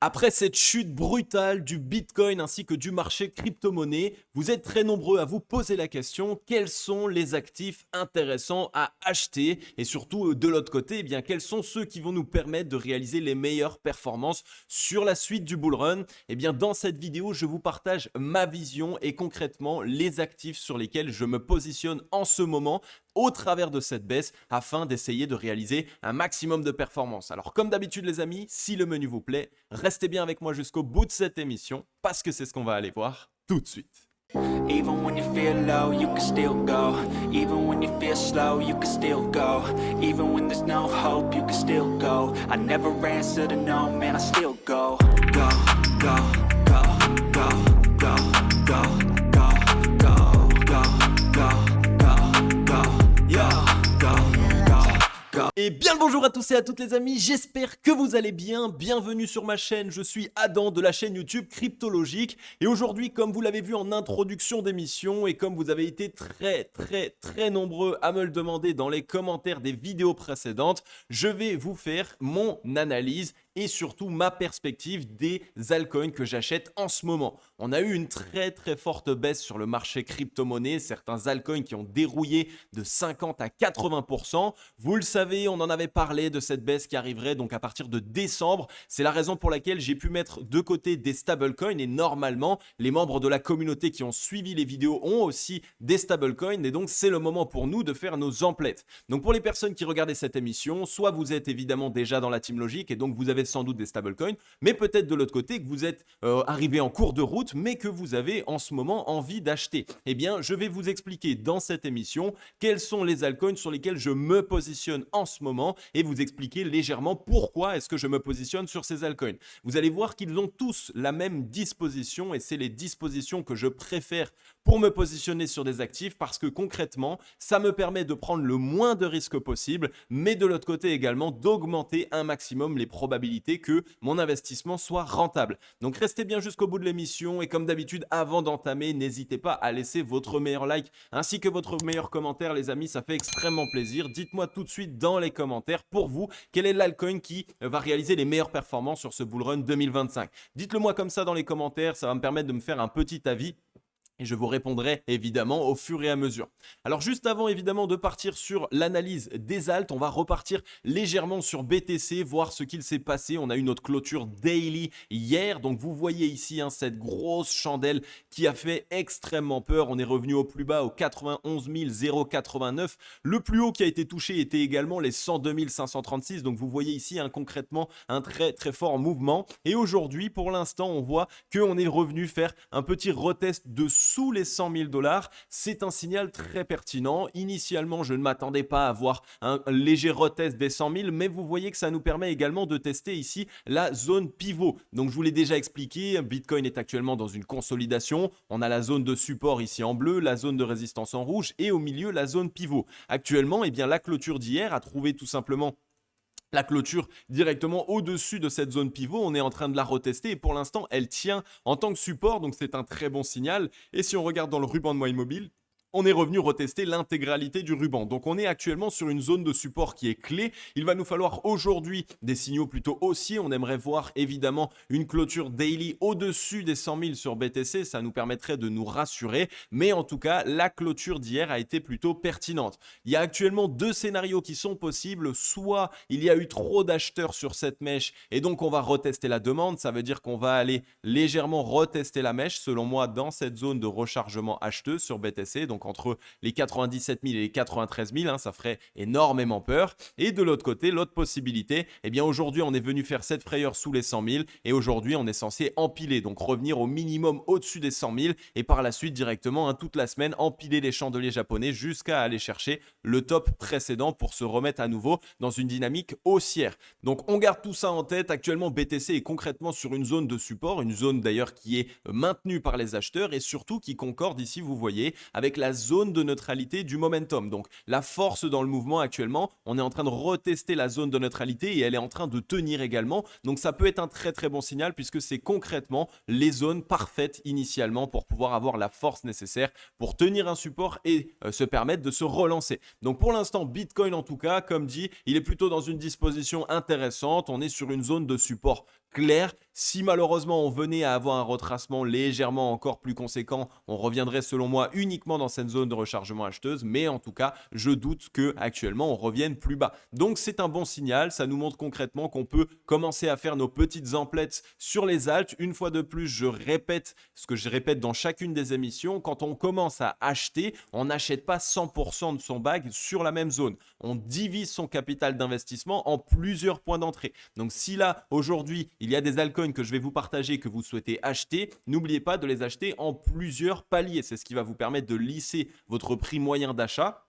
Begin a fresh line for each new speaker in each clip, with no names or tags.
Après cette chute brutale du Bitcoin ainsi que du marché crypto-monnaie, vous êtes très nombreux à vous poser la question quels sont les actifs intéressants à acheter et surtout de l'autre côté, eh bien, quels sont ceux qui vont nous permettre de réaliser les meilleures performances sur la suite du bull run. Eh bien, dans cette vidéo, je vous partage ma vision et concrètement les actifs sur lesquels je me positionne en ce moment au travers de cette baisse afin d'essayer de réaliser un maximum de performance. Alors comme d'habitude les amis, si le menu vous plaît, restez bien avec moi jusqu'au bout de cette émission parce que c'est ce qu'on va aller voir tout de suite.
Even when you feel low, you can still go. Even when you feel slow, you can still go. Even when there's no hope, you can still go. I never answer to no, man, I still go. Go, go, go, go, go, go, go, go, go, go, go, go, yo, go, go, go.
Et bien le bonjour à tous et à toutes les amis, j'espère que vous allez bien, bienvenue sur ma chaîne, je suis Adam de la chaîne YouTube Cryptologique et aujourd'hui comme vous l'avez vu en introduction d'émission et comme vous avez été très nombreux à me le demander dans les commentaires des vidéos précédentes, je vais vous faire mon analyse et surtout ma perspective des altcoins que j'achète en ce moment. On a eu une très forte baisse sur le marché crypto-monnaie, certains altcoins qui ont dérouillé de 50 à 80%. Vous le savez, on en avait parlé de cette baisse qui arriverait donc à partir de décembre. C'est la raison pour laquelle j'ai pu mettre de côté des stablecoins et normalement, les membres de la communauté qui ont suivi les vidéos ont aussi des stablecoins et donc c'est le moment pour nous de faire nos emplettes. Donc pour les personnes qui regardaient cette émission, soit vous êtes évidemment déjà dans la team logique et donc vous avez sans doute des stablecoins, mais peut-être de l'autre côté que vous êtes arrivé en cours de route, mais que vous avez en ce moment envie d'acheter. Eh bien, je vais vous expliquer dans cette émission quels sont les altcoins sur lesquels je me positionne en ce moment et vous expliquer légèrement pourquoi est-ce que je me positionne sur ces altcoins. Vous allez voir qu'ils ont tous la même disposition et c'est les dispositions que je préfère pour me positionner sur des actifs parce que concrètement, ça me permet de prendre le moins de risques possible, mais de l'autre côté également d'augmenter un maximum les probabilités que mon investissement soit rentable. Donc restez bien jusqu'au bout de l'émission et comme d'habitude, avant d'entamer, n'hésitez pas à laisser votre meilleur like ainsi que votre meilleur commentaire les amis, ça fait extrêmement plaisir. Dites-moi tout de suite dans les commentaires pour vous, quel est l'altcoin qui va réaliser les meilleures performances sur ce bull run 2025. Dites-le moi comme ça dans les commentaires, ça va me permettre de me faire un petit avis. Et je vous répondrai évidemment au fur et à mesure. Alors juste avant évidemment de partir sur l'analyse des alts, on va repartir légèrement sur BTC, voir ce qu'il s'est passé. On a eu notre clôture daily hier, donc vous voyez ici cette grosse chandelle qui a fait extrêmement peur. On est revenu au plus bas au 91 089. Le plus haut qui a été touché était également les 102 536. Donc vous voyez ici concrètement un très fort mouvement. Et aujourd'hui pour l'instant on voit qu'on est revenu faire un petit retest de sous les 100 000 $, c'est un signal très pertinent. Initialement, je ne m'attendais pas à avoir un léger retest des 100 000, mais vous voyez que ça nous permet également de tester ici la zone pivot. Donc, je vous l'ai déjà expliqué, Bitcoin est actuellement dans une consolidation. On a la zone de support ici en bleu, la zone de résistance en rouge et au milieu, la zone pivot. Actuellement, eh bien, la clôture d'hier a trouvé tout simplement la clôture directement au-dessus de cette zone pivot, on est en train de la retester et pour l'instant, elle tient en tant que support, donc c'est un très bon signal. Et si on regarde dans le ruban de moyenne mobile, on est revenu retester l'intégralité du ruban. Donc on est actuellement sur une zone de support qui est clé. Il va nous falloir aujourd'hui des signaux plutôt haussiers. On aimerait voir évidemment une clôture daily au-dessus des 100 000 sur BTC. Ça nous permettrait de nous rassurer. Mais en tout cas, la clôture d'hier a été plutôt pertinente. Il y a actuellement deux scénarios qui sont possibles. Soit il y a eu trop d'acheteurs sur cette mèche et donc on va retester la demande. Ça veut dire qu'on va aller légèrement retester la mèche, selon moi, dans cette zone de rechargement acheteuse sur BTC. Donc entre les 97 000 et les 93 000, ça ferait énormément peur. Et de l'autre côté, l'autre possibilité, eh bien aujourd'hui on est venu faire cette frayeur sous les 100 000 et aujourd'hui on est censé empiler, donc revenir au minimum au-dessus des 100 000 et par la suite directement toute la semaine empiler les chandeliers japonais jusqu'à aller chercher le top précédent pour se remettre à nouveau dans une dynamique haussière. Donc on garde tout ça en tête. Actuellement BTC est concrètement sur une zone de support, une zone d'ailleurs qui est maintenue par les acheteurs et surtout qui concorde ici, vous voyez, avec la zone de neutralité du momentum. Donc la force dans le mouvement actuellement, on est en train de retester la zone de neutralité et elle est en train de tenir également. Donc ça peut être un très bon signal puisque c'est concrètement les zones parfaites initialement pour pouvoir avoir la force nécessaire pour tenir un support et se permettre de se relancer. Donc pour l'instant, Bitcoin en tout cas, comme dit, il est plutôt dans une disposition intéressante. On est sur une zone de support clair. Si malheureusement on venait à avoir un retracement légèrement encore plus conséquent, on reviendrait selon moi uniquement dans cette zone de rechargement acheteuse, mais en tout cas, je doute que actuellement on revienne plus bas. Donc c'est un bon signal, ça nous montre concrètement qu'on peut commencer à faire nos petites emplettes sur les alts. Une fois de plus, je répète ce que je répète dans chacune des émissions, quand on commence à acheter, on n'achète pas 100% de son bag sur la même zone. On divise son capital d'investissement en plusieurs points d'entrée. Donc si là, aujourd'hui, il y a des altcoins que je vais vous partager que vous souhaitez acheter, n'oubliez pas de les acheter en plusieurs paliers. C'est ce qui va vous permettre de lisser votre prix moyen d'achat,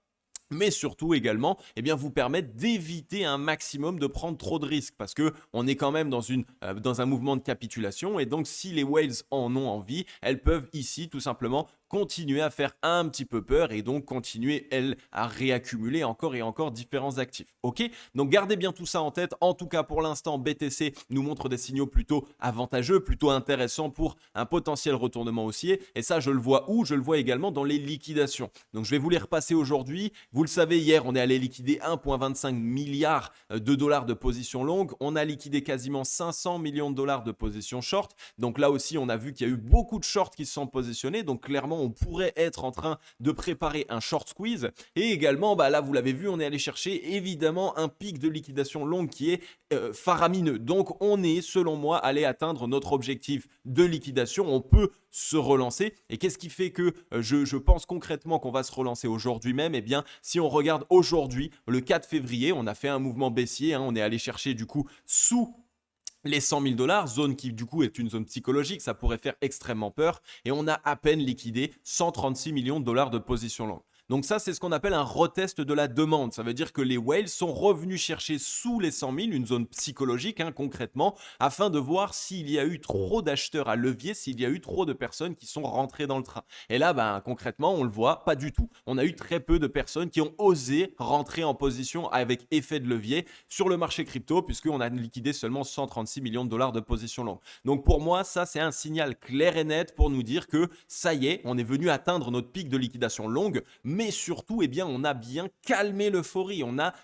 mais surtout également vous permettre d'éviter un maximum de prendre trop de risques parce qu'on est quand même dans un mouvement de capitulation et donc si les whales en ont envie, elles peuvent ici tout simplement continuer à faire un petit peu peur et donc continuer, elles, à réaccumuler encore et encore différents actifs. Ok? Donc gardez bien tout ça en tête. En tout cas, pour l'instant, BTC nous montre des signaux plutôt avantageux, plutôt intéressants pour un potentiel retournement haussier. Et ça, je le vois où? Je le vois également dans les liquidations. Donc je vais vous les repasser aujourd'hui. Vous le savez, hier, on est allé liquider 1,25 milliard de dollars de position longue. On a liquidé quasiment 500 millions de dollars de position short. Donc là aussi, on a vu qu'il y a eu beaucoup de shorts qui se sont positionnés. Donc clairement, on pourrait être en train de préparer un short squeeze. Et également, là, vous l'avez vu, on est allé chercher évidemment un pic de liquidation longue qui est faramineux. Donc, on est, selon moi, allé atteindre notre objectif de liquidation. On peut se relancer. Et qu'est-ce qui fait que je pense concrètement qu'on va se relancer aujourd'hui même? Eh bien, si on regarde aujourd'hui, le 4 février, on a fait un mouvement baissier. On est allé chercher du coup sous les 100 000 dollars, zone qui du coup est une zone psychologique, ça pourrait faire extrêmement peur. Et on a à peine liquidé 136 millions de dollars de position longue. Donc ça, c'est ce qu'on appelle un retest de la demande. Ça veut dire que les whales sont revenus chercher sous les 100 000, une zone psychologique concrètement, afin de voir s'il y a eu trop d'acheteurs à levier, s'il y a eu trop de personnes qui sont rentrées dans le train. Et là, concrètement, on le voit, pas du tout. On a eu très peu de personnes qui ont osé rentrer en position avec effet de levier sur le marché crypto, puisqu'on a liquidé seulement 136 millions de dollars de position longue. Donc pour moi, ça, c'est un signal clair et net pour nous dire que ça y est, on est venu atteindre notre pic de liquidation longue, mais surtout, on a bien calmé l'euphorie. On a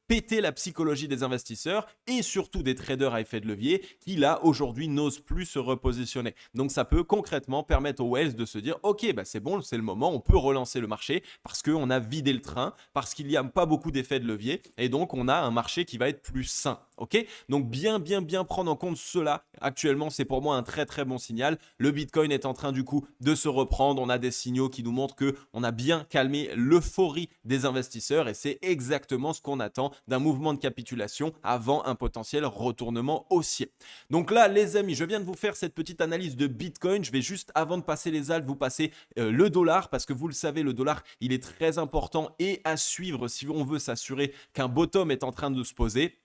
pété la psychologie des investisseurs et surtout des traders à effet de levier qui là aujourd'hui n'osent plus se repositionner. Donc ça peut concrètement permettre aux whales de se dire ok, c'est bon, c'est le moment, on peut relancer le marché parce qu'on a vidé le train, parce qu'il n'y a pas beaucoup d'effet de levier et donc on a un marché qui va être plus sain. Ok, donc bien prendre en compte cela. Actuellement, c'est pour moi un très très bon signal. Le Bitcoin est en train du coup de se reprendre. On a des signaux qui nous montrent qu'on a bien calmé l'euphorie des investisseurs et c'est exactement ce qu'on attend d'un mouvement de capitulation avant un potentiel retournement haussier. Donc là, les amis, je viens de vous faire cette petite analyse de Bitcoin. Je vais juste, avant de passer les alts, vous passer le dollar parce que vous le savez, le dollar, il est très important et à suivre si on veut s'assurer qu'un bottom est en train de se poser.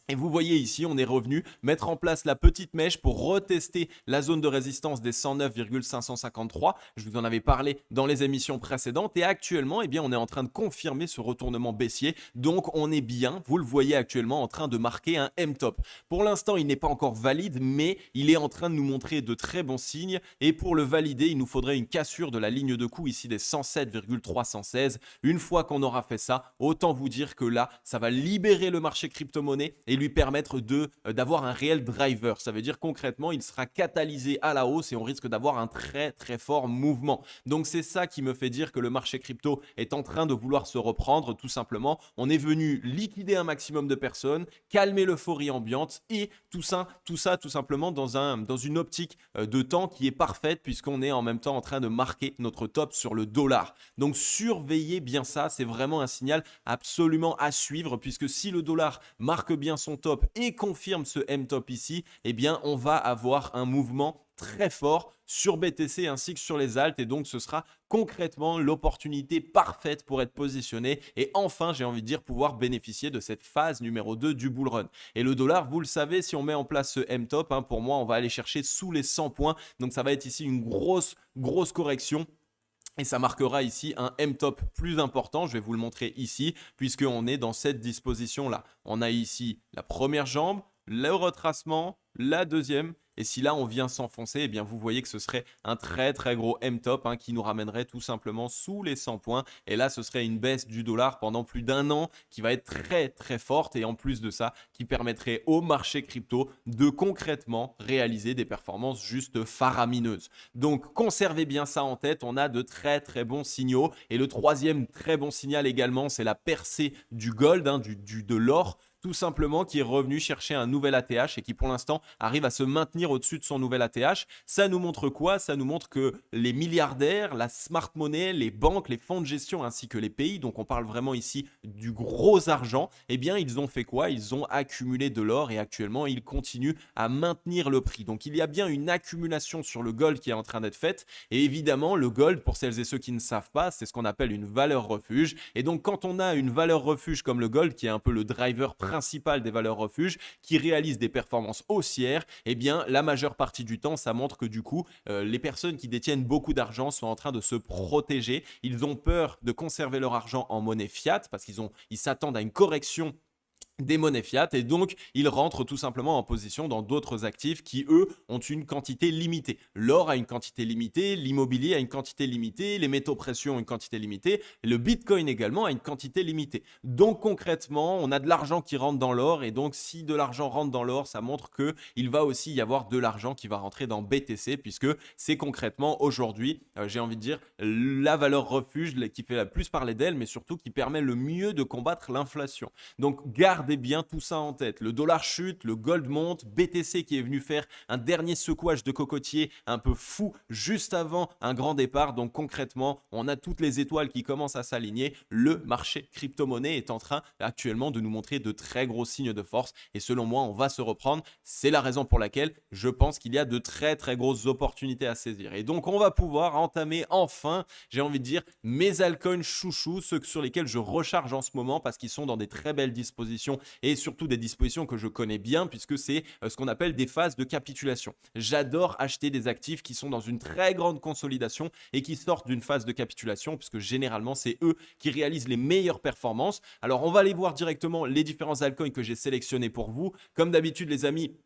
Et vous voyez ici, on est revenu mettre en place la petite mèche pour retester la zone de résistance des 109,553. Je vous en avais parlé dans les émissions précédentes et actuellement, on est en train de confirmer ce retournement baissier. Donc, on est bien, vous le voyez actuellement, en train de marquer un M-top. Pour l'instant, il n'est pas encore valide, mais il est en train de nous montrer de très bons signes. Et pour le valider, il nous faudrait une cassure de la ligne de coup ici des 107,316. Une fois qu'on aura fait ça, autant vous dire que là, ça va libérer le marché crypto-monnaie et lui permettre d'avoir un réel driver. Ça veut dire concrètement, il sera catalysé à la hausse et on risque d'avoir un très très fort mouvement. Donc c'est ça qui me fait dire que le marché crypto est en train de vouloir se reprendre tout simplement. On est venu liquider un maximum de personnes, calmer l'euphorie ambiante et tout ça tout simplement dans une optique de temps qui est parfaite puisqu'on est en même temps en train de marquer notre top sur le dollar. Donc surveillez bien ça, c'est vraiment un signal absolument à suivre puisque si le dollar marque bien son top et confirme ce M-top ici, on va avoir un mouvement très fort sur BTC ainsi que sur les alts et donc ce sera concrètement l'opportunité parfaite pour être positionné et enfin j'ai envie de dire pouvoir bénéficier de cette phase numéro 2 du bull run. Et le dollar, vous le savez, si on met en place ce M-top, pour moi on va aller chercher sous les 100 points, donc ça va être ici une grosse correction. Et ça marquera ici un M-top plus important, je vais vous le montrer ici, puisqu'on est dans cette disposition-là. On a ici la première jambe, le retracement, la deuxième Et si là on vient s'enfoncer, eh bien vous voyez que ce serait un très très gros M-top qui nous ramènerait tout simplement sous les 100 points. Et là ce serait une baisse du dollar pendant plus d'un an qui va être très très forte et en plus de ça qui permettrait au marché crypto de concrètement réaliser des performances juste faramineuses. Donc conservez bien ça en tête, on a de très très bons signaux. Et le troisième très bon signal également, c'est la percée du gold, de l'or, tout simplement, qui est revenu chercher un nouvel ATH et qui pour l'instant arrive à se maintenir au-dessus de son nouvel ATH. Ça nous montre quoi? Ça nous montre que les milliardaires, la smart money, les banques, les fonds de gestion ainsi que les pays, donc on parle vraiment ici du gros argent, eh bien ils ont fait quoi? Ils ont accumulé de l'or et actuellement ils continuent à maintenir le prix. Donc il y a bien une accumulation sur le gold qui est en train d'être faite et évidemment le gold, pour celles et ceux qui ne savent pas, c'est ce qu'on appelle une valeur refuge. Et donc quand on a une valeur refuge comme le gold qui est un peu le driver principal des valeurs refuges, qui réalise des performances haussières, eh bien la majeure partie du temps ça montre que du coup les personnes qui détiennent beaucoup d'argent sont en train de se protéger. Ils ont peur de conserver leur argent en monnaie fiat parce qu'ils s'attendent à une correction des monnaies fiat et donc ils rentrent tout simplement en position dans d'autres actifs qui eux ont une quantité limitée. L'or a une quantité limitée, l'immobilier a une quantité limitée, les métaux précieux ont une quantité limitée, le bitcoin également a une quantité limitée. Donc concrètement on a de l'argent qui rentre dans l'or et donc si de l'argent rentre dans l'or ça montre que il va aussi y avoir de l'argent qui va rentrer dans BTC puisque c'est concrètement aujourd'hui j'ai envie de dire la valeur refuge qui fait la plus parler d'elle mais surtout qui permet le mieux de combattre l'inflation. Donc gardez bien tout ça en tête. Le dollar chute, le gold monte, BTC qui est venu faire un dernier secouage de cocotier un peu fou juste avant un grand départ. Donc concrètement, on a toutes les étoiles qui commencent à s'aligner. Le marché crypto-monnaie est en train actuellement de nous montrer de très gros signes de force et selon moi, on va se reprendre. C'est la raison pour laquelle je pense qu'il y a de très très grosses opportunités à saisir. Et donc on va pouvoir entamer enfin, j'ai envie de dire, mes altcoins chouchous, ceux sur lesquels je recharge en ce moment parce qu'ils sont dans des très belles dispositions et surtout des dispositions que je connais bien puisque c'est ce qu'on appelle des phases de capitulation. J'adore acheter des actifs qui sont dans une très grande consolidation et qui sortent d'une phase de capitulation puisque généralement c'est eux qui réalisent les meilleures performances. Alors on va aller voir directement les différents altcoins que j'ai sélectionnés pour vous. Comme d'habitude les amis,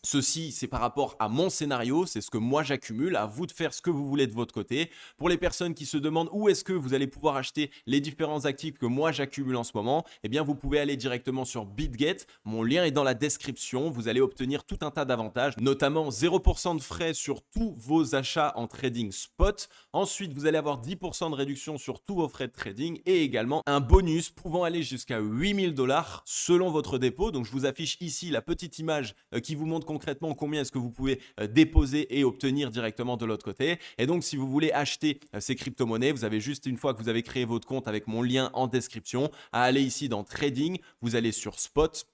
ceci, c'est par rapport à mon scénario, c'est ce que moi j'accumule, à vous de faire ce que vous voulez de votre côté. Pour les personnes qui se demandent où est-ce que vous allez pouvoir acheter les différents actifs que moi j'accumule en ce moment, eh bien vous pouvez aller directement sur BitGet, mon lien est dans la description, vous allez obtenir tout un tas d'avantages, notamment 0% de frais sur tous vos achats en trading spot. Ensuite, vous allez avoir 10% de réduction sur tous vos frais de trading et également un bonus pouvant aller jusqu'à 8000 $ selon votre dépôt. Donc je vous affiche ici la petite image qui vous montre concrètement combien est-ce que vous pouvez déposer et obtenir directement de l'autre côté. Et donc si vous voulez acheter ces crypto-monnaies, vous avez juste une fois que vous avez créé votre compte avec mon lien en description à aller ici dans Trading, vous allez sur Spot.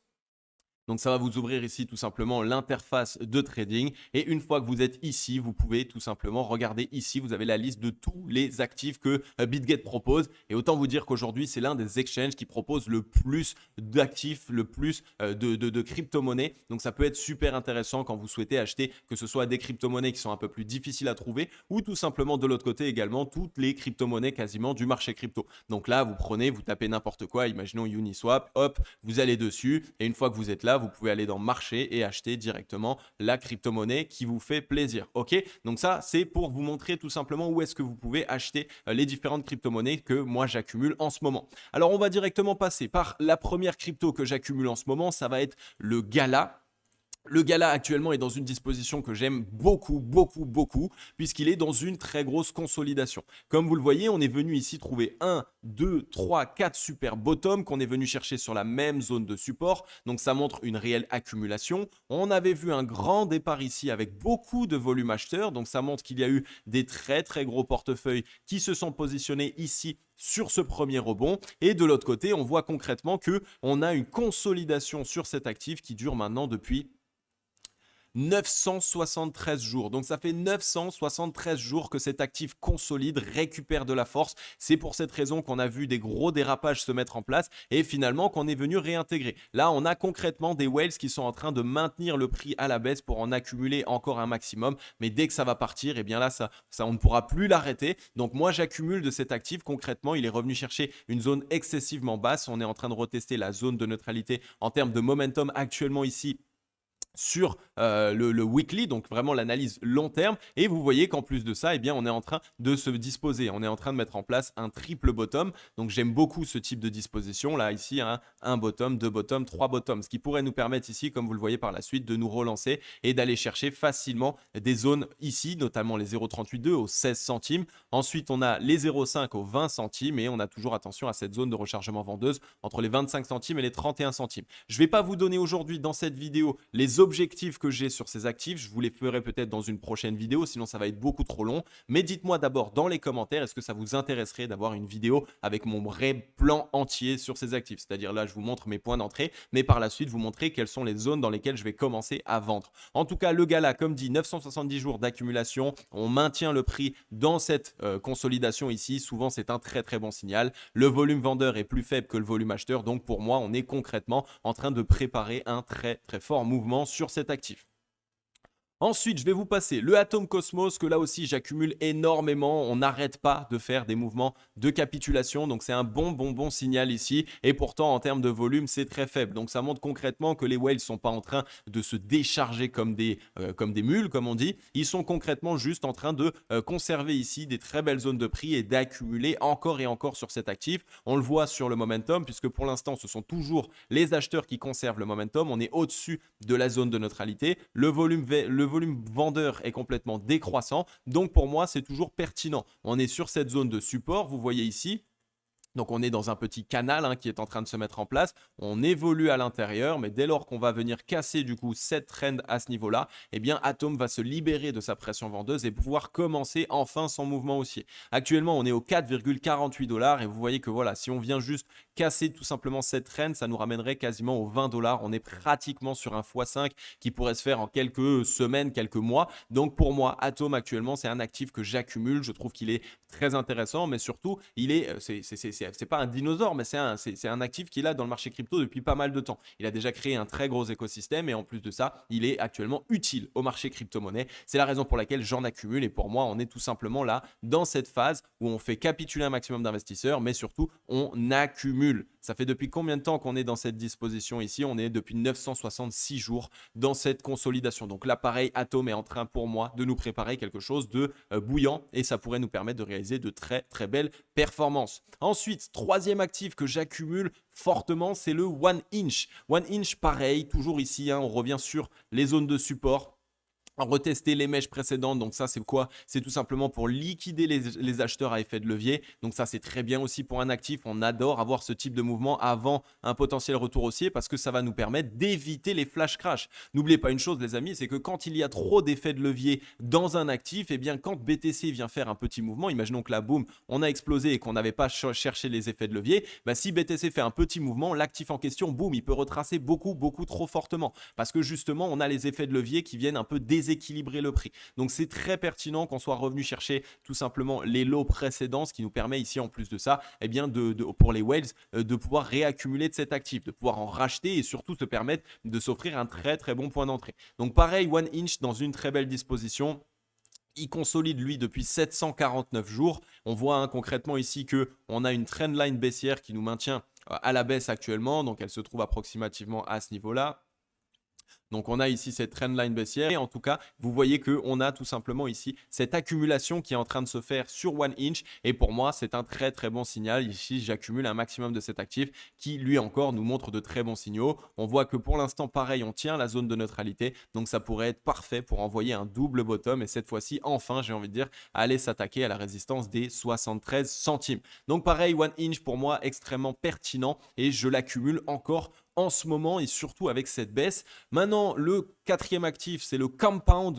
Donc ça va vous ouvrir ici tout simplement l'interface de trading et une fois que vous êtes ici, vous pouvez tout simplement regarder ici, vous avez la liste de tous les actifs que BitGet propose et autant vous dire qu'aujourd'hui c'est l'un des exchanges qui propose le plus d'actifs, le plus de crypto-monnaies. Donc ça peut être super intéressant quand vous souhaitez acheter que ce soit des crypto-monnaies qui sont un peu plus difficiles à trouver ou tout simplement de l'autre côté également toutes les crypto-monnaies quasiment du marché crypto. Donc là vous prenez, vous tapez n'importe quoi, imaginons Uniswap, hop, vous allez dessus et une fois que vous êtes là, vous pouvez aller dans marché et acheter directement la crypto-monnaie qui vous fait plaisir. Ok, donc ça c'est pour vous montrer tout simplement où est-ce que vous pouvez acheter les différentes crypto-monnaies que moi j'accumule en ce moment. Alors on va directement passer par la première crypto que j'accumule en ce moment, ça va être le Gala. Le Gala actuellement est dans une disposition que j'aime beaucoup, puisqu'il est dans une très grosse consolidation. Comme vous le voyez, on est venu ici trouver 1, 2, 3, 4 super bottoms qu'on est venu chercher sur la même zone de support. Donc ça montre une réelle accumulation. On avait vu un grand départ ici avec beaucoup de volume acheteur. Donc ça montre qu'il y a eu des très gros portefeuilles qui se sont positionnés ici sur ce premier rebond et de l'autre côté, on voit concrètement que on a une consolidation sur cet actif qui dure maintenant depuis 973 jours. Donc ça fait 973 jours que cet actif consolide, récupère de la force. C'est pour cette raison qu'on a vu des gros dérapages se mettre en place et finalement qu'on est venu réintégrer. Là, on a concrètement des whales qui sont en train de maintenir le prix à la baisse pour en accumuler encore un maximum. Mais dès que ça va partir, eh bien là, ça on ne pourra plus l'arrêter. Donc moi, j'accumule de cet actif. Concrètement, il est revenu chercher une zone excessivement basse. On est en train de retester la zone de neutralité en termes de momentum actuellement ici. sur le weekly, donc vraiment l'analyse long terme, et vous voyez qu'en plus de ça, eh bien, on est en train de se disposer, on est en train de mettre en place un triple bottom, donc j'aime beaucoup ce type de disposition, là ici, hein, un bottom, deux bottoms, trois bottoms, ce qui pourrait nous permettre ici, comme vous le voyez par la suite, de nous relancer et d'aller chercher facilement des zones ici, notamment les 0,382 aux 16 centimes, ensuite on a les 0,5 aux 20 centimes, et on a toujours attention à cette zone de rechargement vendeuse entre les 25 centimes et les 31 centimes. Je ne vais pas vous donner aujourd'hui dans cette vidéo les objectifs que j'ai sur ces actifs, je vous les ferai peut-être dans une prochaine vidéo, sinon ça va être beaucoup trop long. Mais dites-moi d'abord dans les commentaires, est-ce que ça vous intéresserait d'avoir une vidéo avec mon vrai plan entier sur ces actifs? C'est-à-dire là, je vous montre mes points d'entrée, mais par la suite, vous montrer quelles sont les zones dans lesquelles je vais commencer à vendre. En tout cas, le gala, comme dit, 970 jours d'accumulation, on maintient le prix dans cette consolidation ici. Souvent, c'est un très très bon signal. Le volume vendeur est plus faible que le volume acheteur, donc pour moi, on est concrètement en train de préparer un très très fort mouvement sur cet actif. Ensuite, je vais vous passer le Atom Cosmos, que là aussi j'accumule énormément. On n'arrête pas de faire des mouvements de capitulation, donc c'est un bon signal ici. Et pourtant, en termes de volume, c'est très faible. Donc ça montre concrètement que les whales ne sont pas en train de se décharger comme des mules, comme on dit. Ils sont concrètement juste en train de conserver ici des très belles zones de prix et d'accumuler encore et encore sur cet actif. On le voit sur le momentum, puisque pour l'instant, ce sont toujours les acheteurs qui conservent le momentum. On est au-dessus de la zone de neutralité. Le volume vendeur est complètement décroissant, donc pour moi c'est toujours pertinent. On est sur cette zone de support, vous voyez ici. Donc on est dans un petit canal qui est en train de se mettre en place, on évolue à l'intérieur, mais dès lors qu'on va venir casser du coup cette trend à ce niveau-là, eh bien Atom va se libérer de sa pression vendeuse et pouvoir commencer enfin son mouvement haussier. Actuellement on est au 4,48 $ et vous voyez que voilà, si on vient juste casser tout simplement cette trend, ça nous ramènerait quasiment aux 20 $. On est pratiquement sur un x5 qui pourrait se faire en quelques semaines, quelques mois. Donc pour moi, Atom actuellement c'est un actif que j'accumule, je trouve qu'il est très intéressant, mais surtout il est, c'est pas un dinosaure, mais c'est un actif qu'il a dans le marché crypto depuis pas mal de temps. Il a déjà créé un très gros écosystème et en plus de ça, il est actuellement utile au marché crypto-monnaie. C'est la raison pour laquelle j'en accumule et pour moi, on est tout simplement là dans cette phase où on fait capituler un maximum d'investisseurs, mais surtout, on accumule. Ça fait depuis combien de temps qu'on est dans cette disposition ici? On est depuis 966 jours dans cette consolidation. Donc là, pareil, Atom est en train pour moi de nous préparer quelque chose de bouillant et ça pourrait nous permettre de réaliser de très très belles performances. Ensuite, troisième actif que j'accumule fortement, c'est le One Inch. One Inch, pareil, toujours ici, on revient sur les zones de support. Retester les mèches précédentes, donc ça c'est quoi? C'est tout simplement pour liquider les acheteurs à effet de levier, donc ça c'est très bien aussi pour un actif. On adore avoir ce type de mouvement avant un potentiel retour haussier parce que ça va nous permettre d'éviter les flash crash. N'oubliez pas une chose les amis, c'est que quand il y a trop d'effets de levier dans un actif, et bien quand BTC vient faire un petit mouvement, imaginons que là boum, on a explosé et qu'on n'avait pas cherché les effets de levier, si BTC fait un petit mouvement, l'actif en question, boum, il peut retracer beaucoup trop fortement parce que justement on a les effets de levier qui viennent un peu déséquilibrer le prix. Donc c'est très pertinent qu'on soit revenu chercher tout simplement les lots précédents, ce qui nous permet ici en plus de ça, eh bien pour les whales, de pouvoir réaccumuler de cet actif, de pouvoir en racheter et surtout se permettre de s'offrir un très bon point d'entrée. Donc pareil, One Inch dans une très belle disposition. Il consolide lui depuis 749 jours. On voit concrètement ici qu'on a une trendline baissière qui nous maintient à la baisse actuellement. Donc elle se trouve approximativement à ce niveau-là. Donc on a ici cette trendline baissière et en tout cas vous voyez qu'on a tout simplement ici cette accumulation qui est en train de se faire sur One Inch et pour moi c'est un très bon signal. Ici j'accumule un maximum de cet actif qui lui encore nous montre de très bons signaux. On voit que pour l'instant pareil on tient la zone de neutralité, donc ça pourrait être parfait pour envoyer un double bottom et cette fois-ci enfin j'ai envie de dire aller s'attaquer à la résistance des 73 centimes. Donc pareil One Inch pour moi extrêmement pertinent et je l'accumule encore en ce moment et surtout avec cette baisse. Maintenant, le quatrième actif, c'est le compound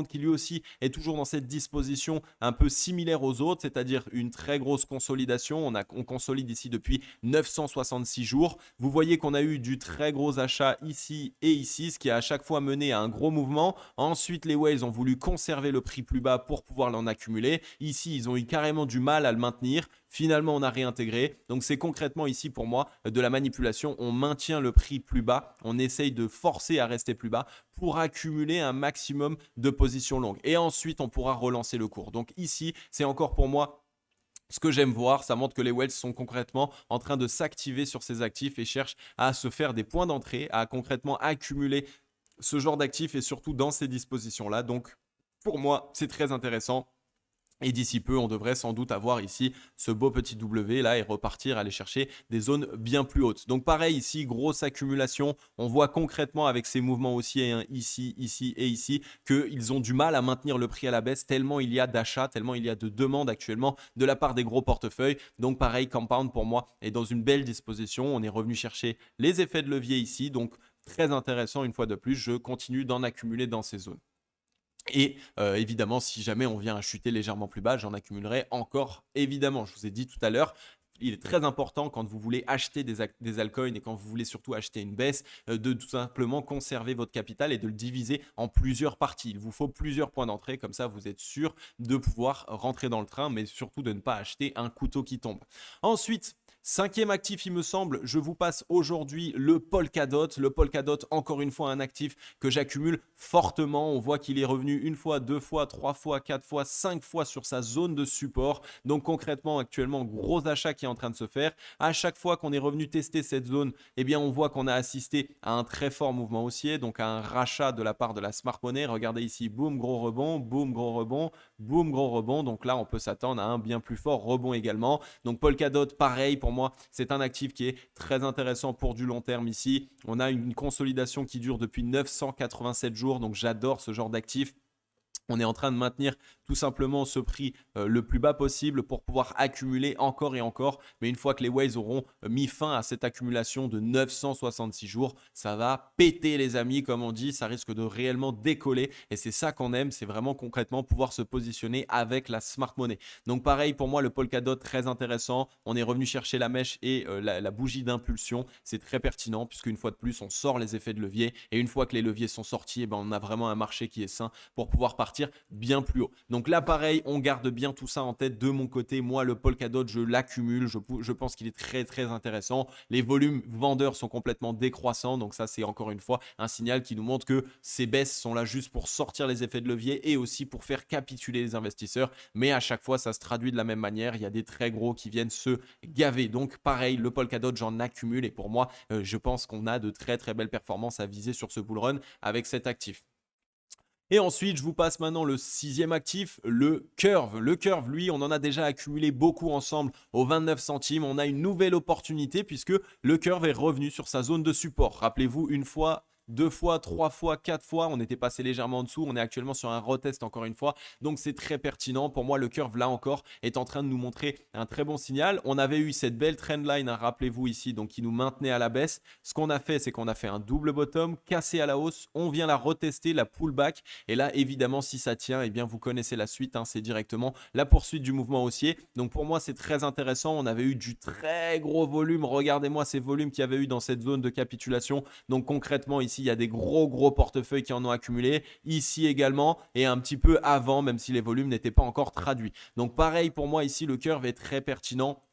qui lui aussi est toujours dans cette disposition un peu similaire aux autres, c'est-à-dire une très grosse consolidation. On consolide ici depuis 966 jours. Vous voyez qu'on a eu du très gros achat ici et ici, ce qui a à chaque fois mené à un gros mouvement. Ensuite, les whales ont voulu conserver le prix plus bas pour pouvoir l'en accumuler. Ici, ils ont eu carrément du mal à le maintenir. Finalement, on a réintégré. Donc, c'est concrètement ici pour moi de la manipulation. On maintient le prix plus bas. On essaye de forcer à rester plus bas pour accumuler un maximum de positions longues. Et ensuite, on pourra relancer le cours. Donc ici, c'est encore pour moi ce que j'aime voir. Ça montre que les whales sont concrètement en train de s'activer sur ces actifs et cherchent à se faire des points d'entrée, à concrètement accumuler ce genre d'actif est surtout dans ces dispositions-là. Donc, pour moi, c'est très intéressant. Et d'ici peu, on devrait sans doute avoir ici ce beau petit W là et repartir, aller chercher des zones bien plus hautes. Donc pareil ici, grosse accumulation. On voit concrètement avec ces mouvements haussiers hein, ici, ici et ici qu'ils ont du mal à maintenir le prix à la baisse tellement il y a d'achats, tellement il y a de demandes actuellement de la part des gros portefeuilles. Donc pareil, Compound pour moi est dans une belle disposition. On est revenu chercher les effets de levier ici. Donc très intéressant une fois de plus. Je continue d'en accumuler dans ces zones. Et évidemment, si jamais on vient à chuter légèrement plus bas, j'en accumulerai encore évidemment. Je vous ai dit tout à l'heure, il est très important quand vous voulez acheter des altcoins et quand vous voulez surtout acheter une baisse, de tout simplement conserver votre capital et de le diviser en plusieurs parties. Il vous faut plusieurs points d'entrée, comme ça vous êtes sûr de pouvoir rentrer dans le train, mais surtout de ne pas acheter un couteau qui tombe. Ensuite, cinquième actif, il me semble, je vous passe aujourd'hui le Polkadot. Le Polkadot, encore une fois, un actif que j'accumule fortement. On voit qu'il est revenu une fois, deux fois, trois fois, quatre fois, cinq fois sur sa zone de support. Donc concrètement, actuellement, gros achat qui est en train de se faire. À chaque fois qu'on est revenu tester cette zone, eh bien, on voit qu'on a assisté à un très fort mouvement haussier, donc à un rachat de la part de la Smart Money. Regardez ici, boum, gros rebond, boum, gros rebond, boum, gros rebond. Donc là, on peut s'attendre à un bien plus fort rebond également. Donc Polkadot, pareil, pour moi, c'est un actif qui est très intéressant pour du long terme ici. On a une consolidation qui dure depuis 987 jours, donc j'adore ce genre d'actif. On est en train de maintenir tout simplement ce prix le plus bas possible pour pouvoir accumuler encore et encore. Mais une fois que les whales auront mis fin à cette accumulation de 966 jours, ça va péter les amis, comme on dit. Ça risque de réellement décoller. Et c'est ça qu'on aime, c'est vraiment concrètement pouvoir se positionner avec la Smart Money. Donc pareil, pour moi, le Polkadot, très intéressant. On est revenu chercher la mèche et la bougie d'impulsion. C'est très pertinent puisqu'une fois de plus, on sort les effets de levier. Et une fois que les leviers sont sortis, eh ben, on a vraiment un marché qui est sain pour pouvoir partir bien plus haut. Donc là, pareil, on garde bien tout ça en tête de mon côté. Moi, le Polkadot, je l'accumule. Je pense qu'il est très, très intéressant. Les volumes vendeurs sont complètement décroissants. Donc ça, c'est encore une fois un signal qui nous montre que ces baisses sont là juste pour sortir les effets de levier et aussi pour faire capituler les investisseurs. Mais à chaque fois, ça se traduit de la même manière. Il y a des très gros qui viennent se gaver. Donc pareil, le Polkadot, j'en accumule. Et pour moi, je pense qu'on a de très, très belles performances à viser sur ce bull run avec cet actif. Et ensuite, je vous passe maintenant le sixième actif, le Curve. Le Curve, lui, on en a déjà accumulé beaucoup ensemble aux 29 centimes. On a une nouvelle opportunité puisque le Curve est revenu sur sa zone de support. Rappelez-vous, une fois, deux fois, trois fois, quatre fois, on était passé légèrement en dessous. On est actuellement sur un retest encore une fois. Donc, c'est très pertinent. Pour moi, le Curve, là encore, est en train de nous montrer un très bon signal. On avait eu cette belle trendline, hein, rappelez-vous ici, donc qui nous maintenait à la baisse. Ce qu'on a fait, c'est qu'on a fait un double bottom, cassé à la hausse. On vient la retester, la pullback. Et là, évidemment, si ça tient, eh bien, vous connaissez la suite. Hein, c'est directement la poursuite du mouvement haussier. Donc, pour moi, c'est très intéressant. On avait eu du très gros volume. Regardez-moi ces volumes qu'il y avait eu dans cette zone de capitulation. Donc, concrètement, ici, il y a des gros portefeuilles qui en ont accumulé. Ici également et un petit peu avant, même si les volumes n'étaient pas encore traduits. Donc, pareil, pour moi, ici, le curve est très pertinent.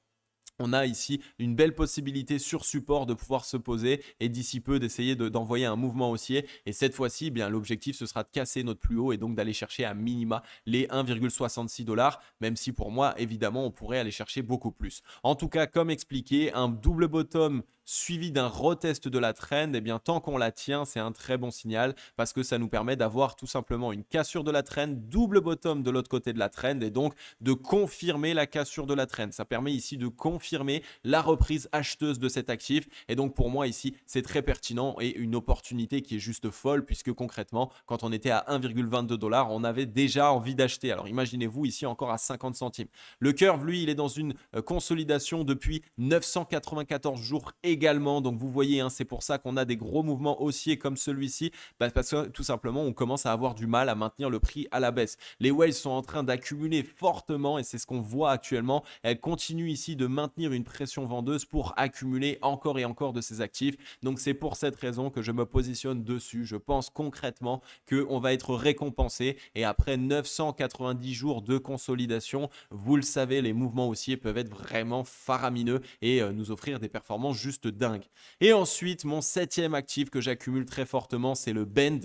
On a ici une belle possibilité sur support de pouvoir se poser et d'ici peu d'essayer d'envoyer un mouvement haussier. Et cette fois-ci, eh bien l'objectif, ce sera de casser notre plus haut et donc d'aller chercher à minima les 1,66 $, même si pour moi, évidemment, on pourrait aller chercher beaucoup plus. En tout cas, comme expliqué, un double bottom suivi d'un retest de la trend, eh bien, tant qu'on la tient, c'est un très bon signal parce que ça nous permet d'avoir tout simplement une cassure de la trend, double bottom de l'autre côté de la trend et donc de confirmer la cassure de la trend. Ça permet ici de confirmer la reprise acheteuse de cet actif et donc pour moi ici, c'est très pertinent et une opportunité qui est juste folle puisque concrètement, quand on était à 1,22 $, on avait déjà envie d'acheter. Alors imaginez-vous ici encore à 50 centimes. Le curve, lui, il est dans une consolidation depuis 994 jours également. Donc vous voyez, hein, c'est pour ça qu'on a des gros mouvements haussiers comme celui-ci, parce que tout simplement on commence à avoir du mal à maintenir le prix à la baisse. Les whales sont en train d'accumuler fortement et c'est ce qu'on voit actuellement. Elles continuent ici de maintenir une pression vendeuse pour accumuler encore et encore de ces actifs. Donc c'est pour cette raison que je me positionne dessus. Je pense concrètement qu'on va être récompensé et après 990 jours de consolidation, vous le savez, les mouvements haussiers peuvent être vraiment faramineux et nous offrir des performances juste dingue. Et ensuite, mon septième actif que j'accumule très fortement, c'est le Bend.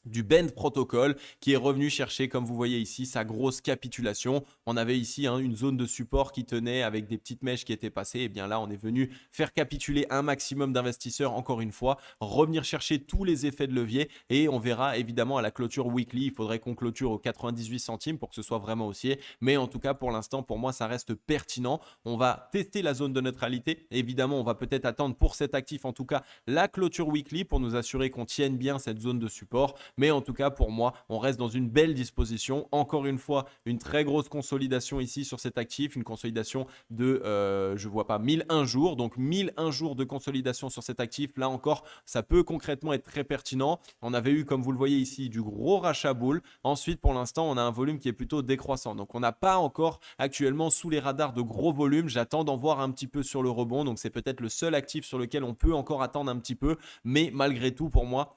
du Bend Protocol qui est revenu chercher, comme vous voyez ici, sa grosse capitulation. On avait ici une zone de support qui tenait avec des petites mèches qui étaient passées. Et bien là, on est venu faire capituler un maximum d'investisseurs, encore une fois, revenir chercher tous les effets de levier et on verra évidemment à la clôture weekly. Il faudrait qu'on clôture aux 98 centimes pour que ce soit vraiment haussier. Mais en tout cas, pour l'instant, pour moi, ça reste pertinent. On va tester la zone de neutralité. Évidemment, on va peut-être attendre pour cet actif, en tout cas, la clôture weekly pour nous assurer qu'on tienne bien cette zone de support. Mais en tout cas, pour moi, on reste dans une belle disposition. Encore une fois, une très grosse consolidation ici sur cet actif, une consolidation de, je vois pas, 1001 jours. Donc 1001 jours de consolidation sur cet actif. Là encore, ça peut concrètement être très pertinent. On avait eu, comme vous le voyez ici, du gros rachat boule. Ensuite, pour l'instant, on a un volume qui est plutôt décroissant. Donc on n'a pas encore actuellement sous les radars de gros volumes. J'attends d'en voir un petit peu sur le rebond. Donc c'est peut-être le seul actif sur lequel on peut encore attendre un petit peu. Mais malgré tout, pour moi,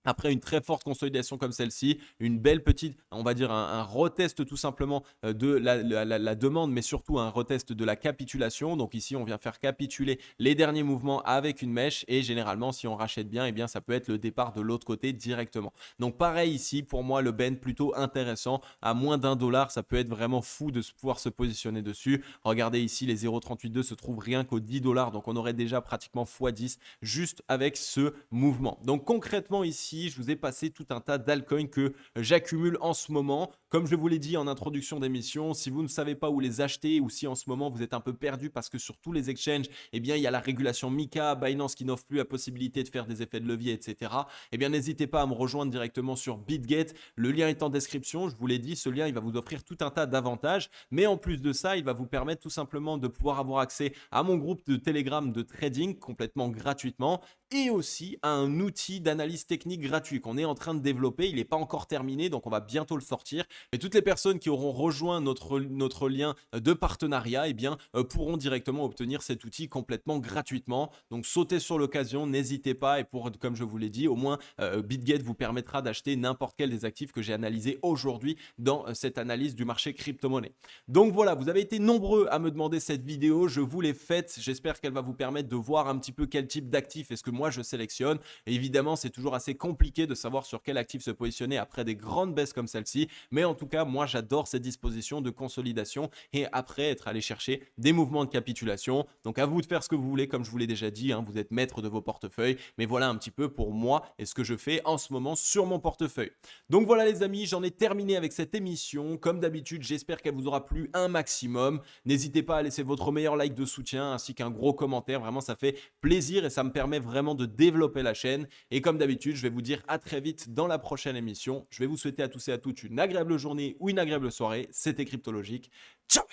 après une très forte consolidation comme celle-ci, une belle petite, on va dire un retest tout simplement de la demande, mais surtout un retest de la capitulation. Donc ici, on vient faire capituler les derniers mouvements avec une mèche et généralement, si on rachète bien, eh bien ça peut être le départ de l'autre côté directement. Donc pareil ici, pour moi, le Bend plutôt intéressant. À moins d'1 $, ça peut être vraiment fou de pouvoir se positionner dessus. Regardez ici, les 0,382 se trouvent rien qu'aux 10 $. Donc on aurait déjà pratiquement x10 juste avec ce mouvement. Donc concrètement ici, je vous ai passé tout un tas d'altcoins que j'accumule en ce moment. Comme je vous l'ai dit en introduction d'émission, si vous ne savez pas où les acheter ou si en ce moment vous êtes un peu perdu parce que sur tous les exchanges, eh bien, il y a la régulation MiCA, Binance qui n'offre plus la possibilité de faire des effets de levier, etc. Eh bien, n'hésitez pas à me rejoindre directement sur BitGet. Le lien est en description. Je vous l'ai dit, ce lien, il va vous offrir tout un tas d'avantages. Mais en plus de ça, il va vous permettre tout simplement de pouvoir avoir accès à mon groupe de Telegram de trading complètement gratuitement et aussi à un outil d'analyse technique gratuit qu'on est en train de développer. Il n'est pas encore terminé, donc on va bientôt le sortir. Et toutes les personnes qui auront rejoint notre lien de partenariat, eh bien, pourront directement obtenir cet outil complètement gratuitement. Donc sautez sur l'occasion, n'hésitez pas. Et comme je vous l'ai dit, au moins BitGet vous permettra d'acheter n'importe quel des actifs que j'ai analysés aujourd'hui dans cette analyse du marché crypto-monnaie. Donc voilà, vous avez été nombreux à me demander cette vidéo. Je vous l'ai faite. J'espère qu'elle va vous permettre de voir un petit peu quel type d'actif est-ce que moi je sélectionne. Et évidemment, c'est toujours assez compliqué de savoir sur quel actif se positionner après des grandes baisses comme celle-ci. Mais en tout cas, moi, j'adore cette disposition de consolidation et après être allé chercher des mouvements de capitulation. Donc, à vous de faire ce que vous voulez, comme je vous l'ai déjà dit, vous êtes maître de vos portefeuilles. Mais voilà un petit peu pour moi et ce que je fais en ce moment sur mon portefeuille. Donc voilà les amis, j'en ai terminé avec cette émission. Comme d'habitude, j'espère qu'elle vous aura plu un maximum. N'hésitez pas à laisser votre meilleur like de soutien ainsi qu'un gros commentaire. Vraiment, ça fait plaisir et ça me permet vraiment de développer la chaîne. Et comme d'habitude, je vais vous dire à très vite dans la prochaine émission. Je vais vous souhaiter à tous et à toutes une agréable journée ou une agréable soirée. C'était Cryptologique. Ciao!